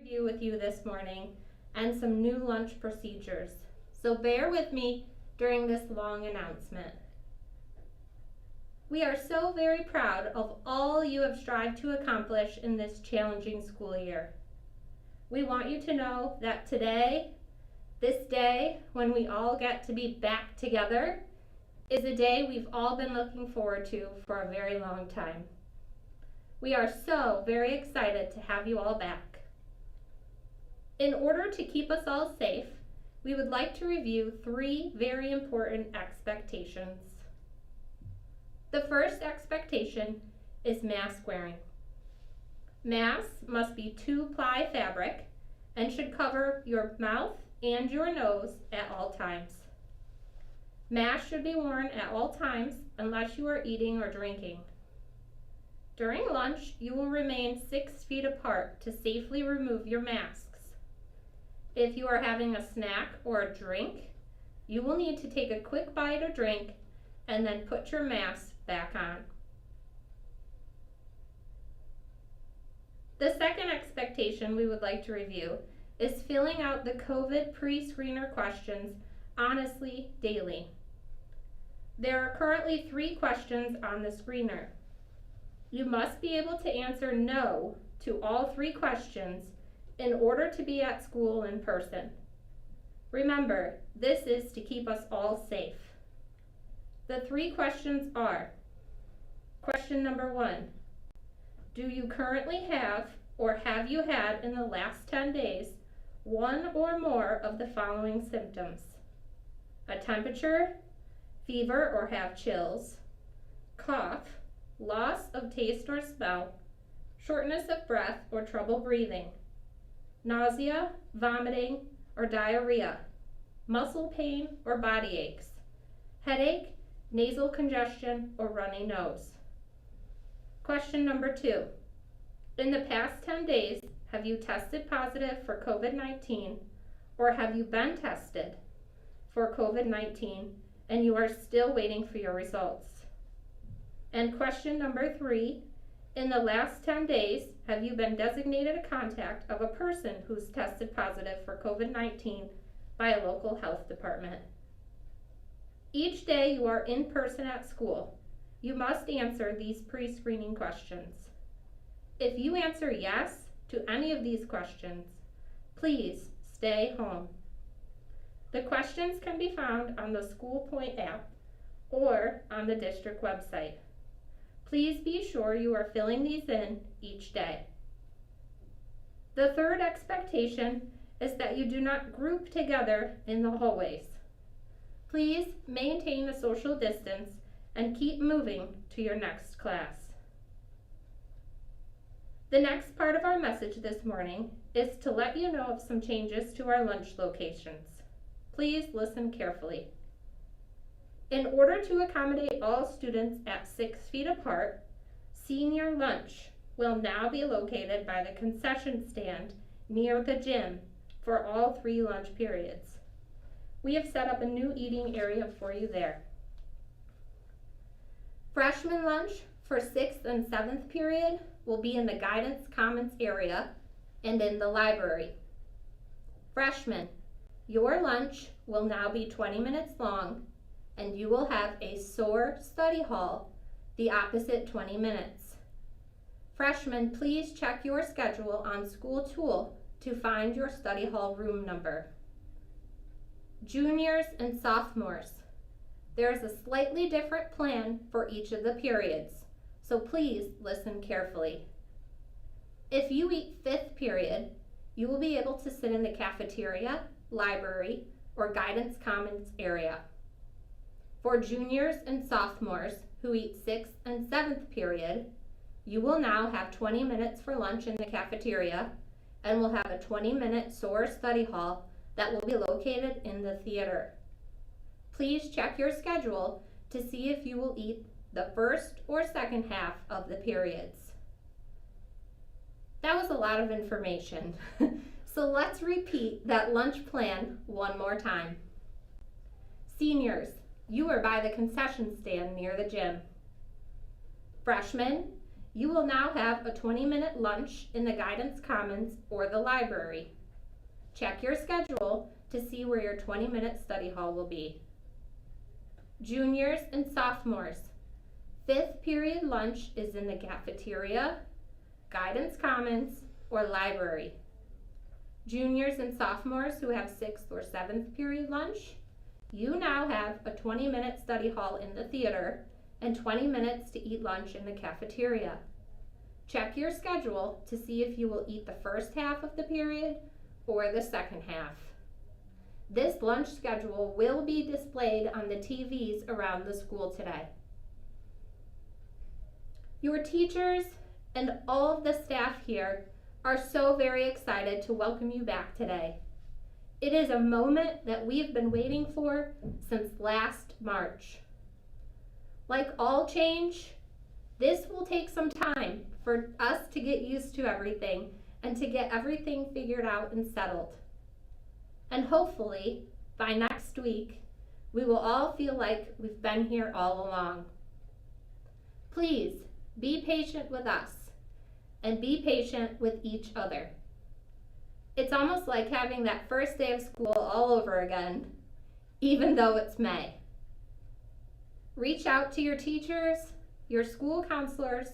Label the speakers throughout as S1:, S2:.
S1: review with you this morning and some new lunch procedures. So bear with me during this long announcement. We are so very proud of all you have strived to accomplish in this challenging school year. We want you to know that today, this day, when we all get to be back together, is a day we've all been looking forward to for a very long time. We are so very excited to have you all back. In order to keep us all safe, we would like to review 3 very important expectations. The first expectation is mask wearing. Masks must be 2-ply fabric and should cover your mouth and your nose at all times. Masks should be worn at all times unless you are eating or drinking. During lunch, you will remain 6 feet apart to safely remove your masks. If you are having a snack or a drink, you will need to take a quick bite or drink and then put your mask back on. The second expectation we would like to review is filling out the COVID pre-screener questions honestly daily. There are currently 3 questions on the screener. You must be able to answer no to all 3 questions in order to be at school in person. Remember, this is to keep us all safe. The 3 questions are: question number 1, do you currently have or have you had in the last 10 days one or more of the following symptoms: a temperature, fever or have chills, cough, loss of taste or smell, shortness of breath or trouble breathing, nausea, vomiting or diarrhea, muscle pain or body aches, headache, nasal congestion or runny nose. Question number 2, in the past 10 days, have you tested positive for COVID-19 or have you been tested for COVID-19 and you are still waiting for your results? And question number 3, in the last 10 days, have you been designated a contact of a person who's tested positive for COVID-19 by a local health department? Each day you are in person at school, you must answer these pre-screening questions. If you answer yes to any of these questions, please stay home. The questions can be found on the School Point app or on the district website. Please be sure you are filling these in each day. The third expectation is that you do not group together in the hallways. Please maintain a social distance and keep moving to your next class. The next part of our message this morning is to let you know of some changes to our lunch locations. Please listen carefully. In order to accommodate all students at 6 feet apart, senior lunch will now be located by the concession stand near the gym for all 3 lunch periods. We have set up a new eating area for you there. Freshman lunch for 6th and 7th period will be in the Guidance Commons area and in the library. Freshmen, your lunch will now be 20 minutes long and you will have a SOAR study hall the opposite 20 minutes. Freshmen, please check your schedule on School Tool to find your study hall room number. Juniors and sophomores, there is a slightly different plan for each of the periods, so please listen carefully. If you eat 5th period, you will be able to sit in the cafeteria, library, or Guidance Commons area. For juniors and sophomores who eat 6th and 7th period, you will now have 20 minutes for lunch in the cafeteria and will have a 20-minute SOAR study hall that will be located in the theater. Please check your schedule to see if you will eat the first or second half of the periods. That was a lot of information, so let's repeat that lunch plan one more time. Seniors, you are by the concession stand near the gym. Freshmen, You will now have a 20-minute lunch in the Guidance Commons or the library. Check your schedule to see where your 20-minute study hall will be. Juniors and sophomores, 5th period lunch is in the cafeteria, Guidance Commons, or library. Juniors and sophomores who have 6th or 7th period lunch, you now have a 20-minute study hall in the theater and 20 minutes to eat lunch in the cafeteria. Check your schedule to see if you will eat the first half of the period or the second half. This lunch schedule will be displayed on the TVs around the school today. Your teachers and all of the staff here are so very excited to welcome you back today. It is a moment that we've been waiting for since last March. Like all change, this will take some time for us to get used to everything and to get everything figured out and settled. And hopefully, by next week, we will all feel like we've been here all along. Please, be patient with us and be patient with each other. It's almost like having that first day of school all over again, even though it's May. Reach out to your teachers, your school counselors,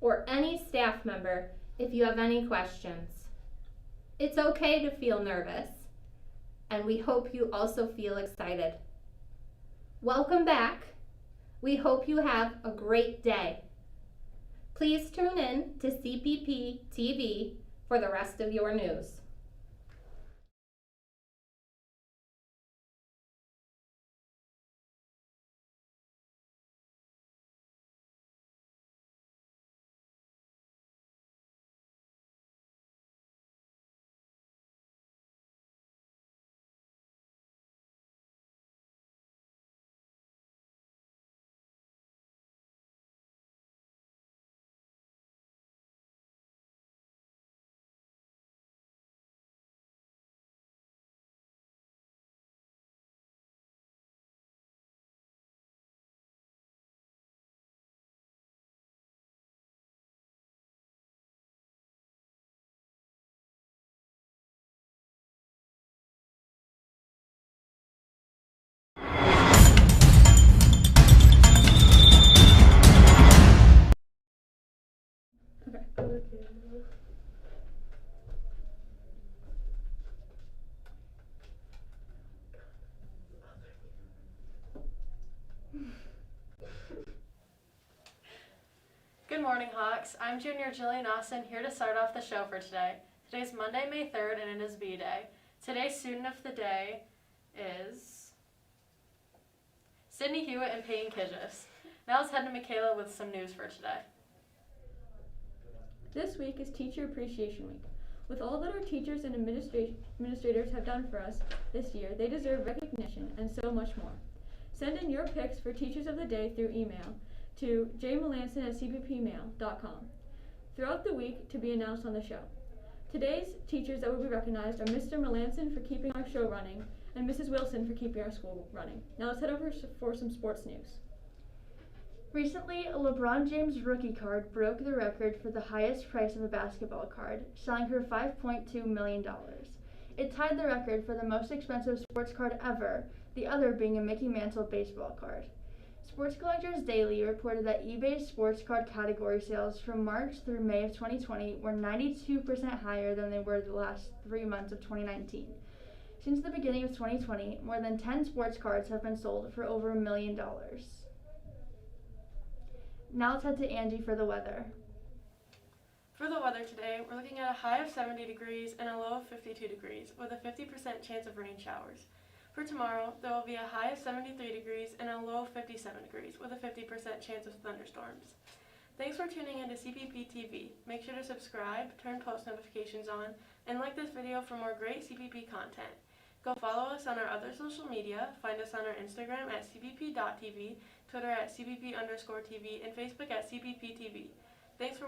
S1: or any staff member if you have any questions. It's okay to feel nervous, and we hope you also feel excited. Welcome back. We hope you have a great day. Please tune in to CPPTv for the rest of your news.
S2: Good morning, Hawks. I'm Junior Jillian Austin, here to start off the show for today. Today's Monday, May 3rd, and it is B-Day. Today's student of the day is Sydney Hewitt and Peyton Kijis. Now let's head to Michaela with some news for today.
S3: This week is Teacher Appreciation Week. With all that our teachers and administrators have done for us this year, they deserve recognition and so much more. Send in your picks for Teachers of the Day through email to jmelanson@cppmail.com throughout the week to be announced on the show. Today's teachers that will be recognized are Mr. Melanson for keeping our show running and Mrs. Wilson for keeping our school running. Now let's head over for some sports news.
S4: Recently, a LeBron James rookie card broke the record for the highest price of a basketball card, selling for $5.2 million. It tied the record for the most expensive sports card ever, the other being a Mickey Mantle baseball card. Sports Collectors Daily reported that eBay's sports card category sales from March through May of 2020 were 92% higher than they were the last 3 months of 2019. Since the beginning of 2020, more than 10 sports cards have been sold for over $1 million. Now let's head to Angie for the weather.
S2: For the weather today, we're looking at a high of 70 degrees and a low of 52 degrees, with a 50% chance of rain showers. For tomorrow, there will be a high of 73 degrees and a low of 57 degrees, with a 50% chance of thunderstorms. Thanks for tuning in to CPPTv. Make sure to subscribe, turn post notifications on, and like this video for more great CPP content. Go follow us on our other social media. Find us on our Instagram at cpp.tv, Twitter at cpp_tv, and Facebook at CPPTv. Thanks for watching.